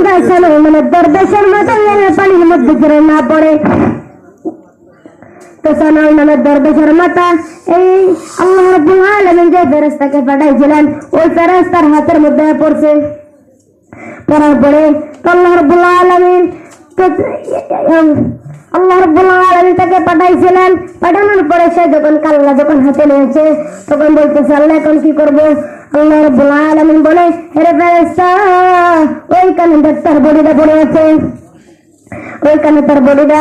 বান্দা সালামের দরবেশের মতো পানির মধ্যে জড়ে না পড়ে। তো সালামের দরবেশের মাথা এই আল্লাহ রাব্বুল আলামিন যে ফেরেশতাকে পাঠাইছিলেন ওই ফেরেশতার হাতের মধ্যে পড়ছে। পড়ার পরে আল্লাহ রাব্বুল আলামিন তাকে পাঠাইছিলেন। পাঠানোর পরে সে যখন কাল্লা যখন হাতে নিয়েছে তখন বলতেছে আল্লাহ এখন কি করবো? আল্লাহ রাব্বুল আলামিন বলে হে ফেরেশতা ওইখানে তার বডিটা পড়ে আছে, ওইখানে তার বডিটা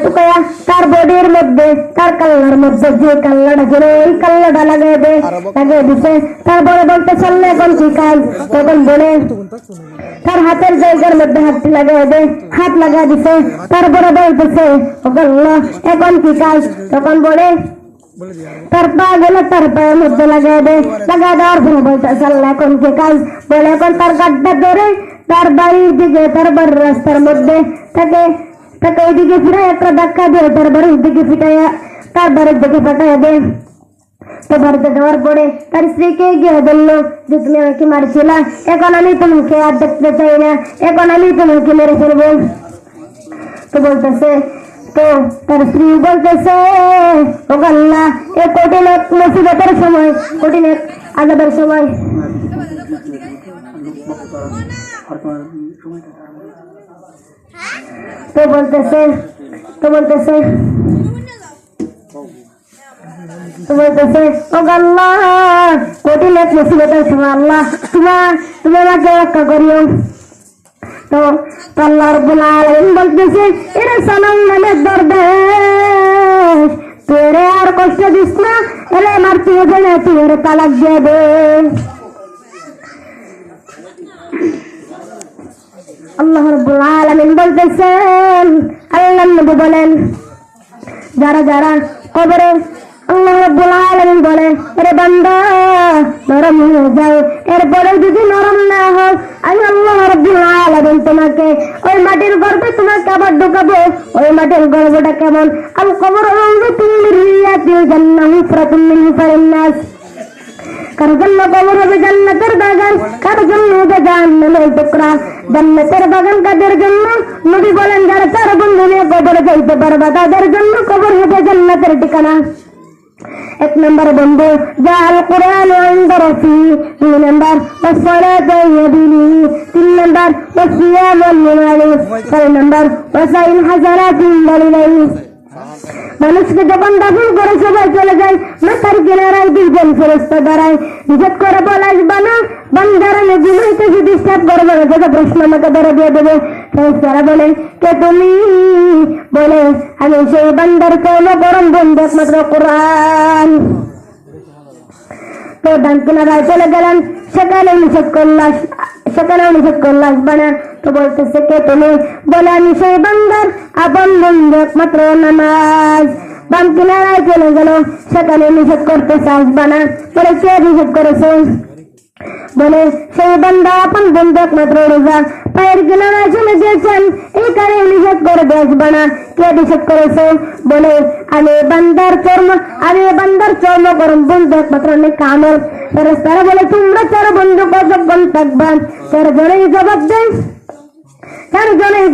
টুকায়া তার বডির মধ্যে তার কাল্লার মধ্যে যে কাল্লাটা ছিল ওই কাল্লাটা লাগিয়ে দিছে। তারপরে বলতে চললে এখন কি কাজ? তখন বলে তার হাতের জায়গার মধ্যে হাত লাগা দিছে। তারপরে বলতেছে এখন কি কাজ? তখন বলে তার পা গেলে তার পায়ের মধ্যে লাগা দেওয়ার পরে বলতেছে আল্লাহ এখন কি কাজ? বলে এখন তার গাড্ডা ধরে তার বাড়ির দিকে তার বাড়ির রাস্তার মধ্যে তাকে ওইদিকে ফিরে একটা ধাক্কা দিয়ে তার বাড়ির দিকে ফিটাইয়া তার বাড়ির দিকে পাঠাইয়া দেয়। তো বাড়িতে দেওয়ার পরে তার স্ত্রীকে গিয়ে বললো যে তুমি আমাকে মারছিলা, এখন আমি তোমাকে আর দেখতে চাই না, এখন আমি তোমাকে মেরে ফেলবো। তো বলতেছে তো তার স্ত্রী বলতেছে ও আল্লাহ এ কঠিন এক মুসিবতের সময়, কঠিন এক আযাবের সময় তো বলতেছে ও আল্লাহ কঠিন এক মুসিবতের সময় আল্লাহ তুমি আমাকে রক্ষা করিও। তো আল্লাহ রাব্বুল আলামিন বলতেছে এরে সালামের দরবেশ তোরে আর কষ্ট দিস না, এলে মারতে হবে না, তুই এর তালাক দিয়ে দে। আল্লাহ রাব্বুল আলামিন বলতেছেন আল্লাহর নবী বলেন যারা যারা কবরে আল্লাহ রাব্বুল আলামিন বলে আরে বান্দা নরম হয়ে যাও, এরপরে যদি নরম না হয় আমি আল্লাহ রাব্বুল আলামিন তোমাকে ওই মাটির গর্ভে তোমাকে আবার ঢোকাবো। ওই মাটির গর্ভটা কেমন? আল কবর রাউযাতুম মিন রিয়াদিল জান্নাহ মুফরাতুম মিন ফারিন্নাস। কার জন্য কবর হবে জান্নাতের বাগান, কার জন্য হবে জাহান্নামের টুকরা। জান্নাতের বাগান কাদের জন্য? নবী বলেন যারা চার বন্ধু নিয়ে কবরে যাইতে পারবে তাদের জন্য কবর হবে জান্নাতের ঠিকানা। এক নম্বর বন্ধু জাল কোরআন ইনদা রাসি, দুই নম্বর ওয়াসসালাতু ইয়াদিনি, তিন নম্বর ওয়াসিয়াম ওয়াল মুনালি, চার নম্বর ওয়াসাইল হাজারাত ইনদালিলাই। মানুষকে যখন দাফন করে সবাই চলে যায় মাথার কিনারায় দুইজন ফেরেশতা দাঁড়ায় নিষেধ করে বলে আসবা না, বান্দারা ঘুমাইতে ডিস্টার্ব করবে না, যত প্রশ্ন আমাকে ধরে দিয়ে দেবে। ফেরেশতারা বলে কে তুমি? বলে আমি সেই বান্দার কোনো গরম বন্ধু একমাত্র কোরআন। তো ডান কিনারায় চলে গেলেন, সেখানে নিষেধ করল আসবা না। তো বলতেছে কে তুমি? বলে আমি সেই বান্দার আপন বন্ধু একমাত্র নামাজ। বাম কিনারায় চলে গেল, সেখানে নিষেধ করতেছে আসবা না। বলে কে নিষেধ করেছে? বলে সেই বান্দা আপন বন্ধু একমাত্র রোজা। পায়ের কিনারায় চলে গিয়েছেন, এই কারণে নিষেধ করে আসবা না। কে নিষেধ করেছে? বলে আমি বান্দার চর্ম গরম বন্ধু একমাত্র কামল। ফেরেশতারা বলে তোমরা চার বন্ধু কতক্ষণ থাকবা? চারজনেই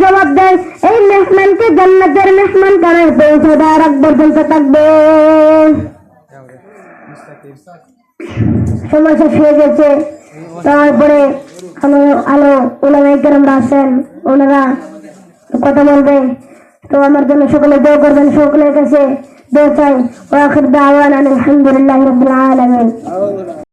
জবাব দেয় এই মেহমানকে জান্নাতের মেহমান খানায় পৌঁছে দেওয়ার আগ পর্যন্ত থাকবে। সময় শেষ হয়ে গেছে। তারপরে আলো উলামায়ে কেরামরা আছেন, ওনারা কথা বলবে। তো আমার জন্য সকলে দোয়া করবেন, সকলের কাছে দোয়া চাই। ওয়া আখির দাওয়ানা আলহামদুলিল্লাহি রাব্বিল আলামিন।